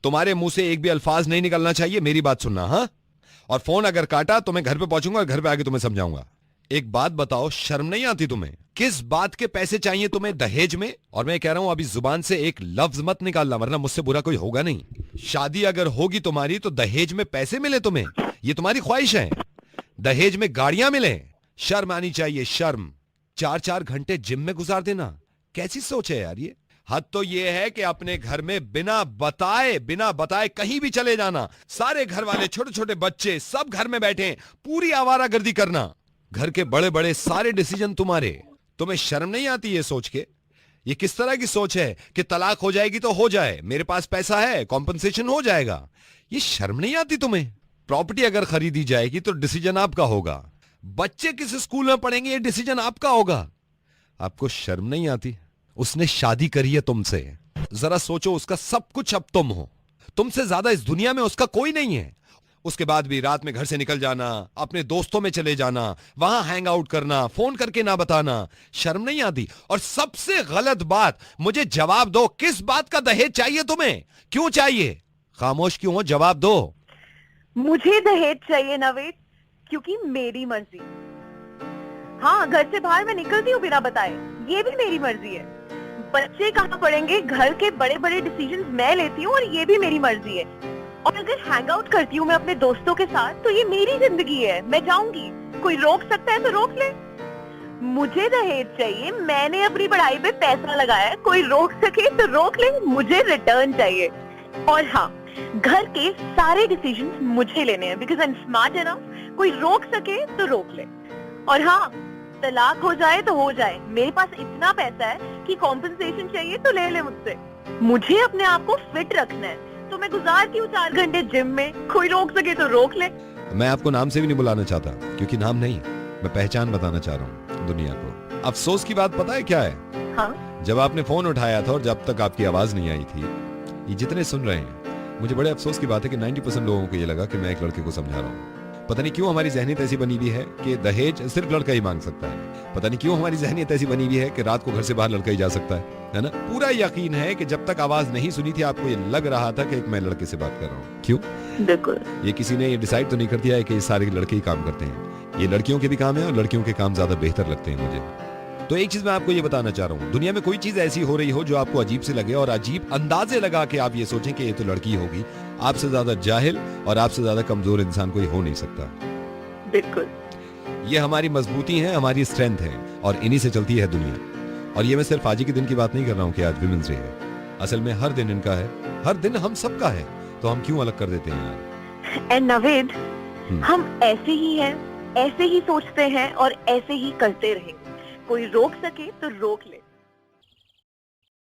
तुम्हारे मुंह से एक भी अल्फाज नहीं निकलना चाहिए, मेरी बात सुनना। हाँ, और फोन अगर काटा तो मैं घर पे पहुंचूंगा और घर पे आके तुम्हें समझाऊंगा। एक बात बताओ, शर्म नहीं आती तुम्हें? किस बात के पैसे चाहिए तुम्हें दहेज में? और मैं कह रहा हूं अभी जुबान से एक लफ्ज मत निकालना, वरना मुझसे बुरा कोई होगा नहीं। शादी अगर होगी तुम्हारी तो दहेज में पैसे मिले तुम्हें, ये तुम्हारी ख्वाहिश है। दहेज में गाड़ियां मिले, शर्म आनी चाहिए, शर्म। 4-4 घंटे जिम में गुजार देना, कैसी सोच है यार ये? हद तो ये है कि अपने घर में बिना बताए कहीं भी चले जाना, सारे घर वाले, छोटे छोटे बच्चे सब घर में बैठे, पूरी आवारागर्दी करना, घर के बड़े बड़े सारे डिसीजन तुम्हारे। तुम्हें शर्म नहीं आती ये सोच के? ये किस तरह की सोच है कि तलाक हो जाएगी तो हो जाए, मेरे पास पैसा है, कॉम्पनसेशन हो जाएगा। ये शर्म नहीं आती तुम्हें? प्रॉपर्टी अगर खरीदी जाएगी तो डिसीजन आपका होगा, बच्चे किस स्कूल में पढ़ेंगे ये डिसीजन आपका होगा। आपको शर्म नहीं आती? उसने शादी करी है तुमसे, जरा सोचो, उसका सब कुछ अब तुम हो, तुमसे ज्यादा इस दुनिया में उसका कोई नहीं है। उसके बाद भी रात में घर से निकल जाना, अपने दोस्तों में चले जाना, वहां हैंग आउट करना, फोन करके ना बताना, शर्म नहीं आती? और सबसे गलत बात, मुझे जवाब दो, किस बात का दहेज चाहिए तुम्हें? क्यों चाहिए? खामोश क्यों हो? जवाब दो। मुझे दहेज चाहिए नवेद, क्योंकि मेरी मर्जी। हाँ, घर से बाहर मैं निकलती हूँ बिना बताए, ये भी मेरी मर्जी है। बच्चे कहाँ पढ़ेंगे, घर के बड़े बड़े डिसीजंस मैं लेती हूँ और ये भी मेरी मर्जी है। और अगर हैंग आउट करती हूँ मैं अपने दोस्तों के साथ तो ये मेरी जिंदगी है, मैं जाऊंगी। कोई रोक सकता है तो रोक ले। मुझे दहेज चाहिए, मैंने अपनी पढ़ाई पे पैसा लगाया है, कोई रोक सके तो रोक ले, मुझे रिटर्न चाहिए। और हाँ, घर के सारे डिसीजंस मुझे लेने हैं, because I am smart enough. कोई रोक सके तो रोक ले। और हाँ, तलाक हो जाए तो हो जाए, मेरे पास इतना पैसा है कि कॉम्पनसेशन चाहिए तो ले ले मुझसे। मुझे अपने आप को फिट रखना है, तो मैं गुजारती हूँ 4 घंटे जिम में, कोई रोक सके तो रोक ले। मैं आपको नाम से भी नहीं बुलाना चाहता, क्योंकि नाम नहीं, मैं पहचान बताना चाह रहा हूँ दुनिया को। अफसोस की बात पता है क्या है? हाँ? जब आपने फोन उठाया था और जब तक आपकी आवाज नहीं आई थी, ये जितने सुन रहे हैं, मुझे बड़े अफसोस की बात है कि 90% लोगों को ये लगा कि मैं एक लड़के को समझा रहा हूँ। पता नहीं क्यों हमारी ज़हनियत ऐसी बनी हुई है कि दहेज सिर्फ लड़का ही मांग सकता है। पता नहीं क्यों हमारी ज़हनियत ऐसी बनी हुई है कि रात को घर से बाहर लड़का ही जा सकता है ना? पूरा यकीन है कि जब तक आवाज नहीं सुनी थी आपको ये लग रहा था कि एक मैं लड़के से बात कर रहा हूँ। क्यों? बिल्कुल। ये किसी ने ये डिसाइड तो नहीं कर दिया है कि ये सारे लड़के ही काम करते हैं। ये लड़कियों के भी काम है और लड़कियों के काम ज्यादा बेहतर लगते हैं मुझे। तो एक चीज मैं आपको ये बताना चाह रहा हूँ, दुनिया में कोई चीज ऐसी हो रही हो जो आपको अजीब से लगे और अजीब अंदाजे लगा के आप ये सोचें कि ये तो लड़की होगी, आपसे ज्यादा जाहिल और आपसे ज्यादा कमजोर इंसान कोई हो नहीं सकता। बिल्कुल। ये हमारी मजबूती है, हमारी स्ट्रेंथ है, और इन्हीं से चलती है दुनिया। और ये मैं सिर्फ आज ही के दिन की बात नहीं कर रहा हूँ कि आज विमेंस डे है, असल में हर दिन इनका है, हर दिन हम सबका है, तो हम क्यों अलग कर देते हैं यार? एंड नवेद, हम ऐसे ही हैं, ऐसे ही सोचते हैं और ऐसे ही करते रहेंगे। कोई रोक सके तो रोक ले।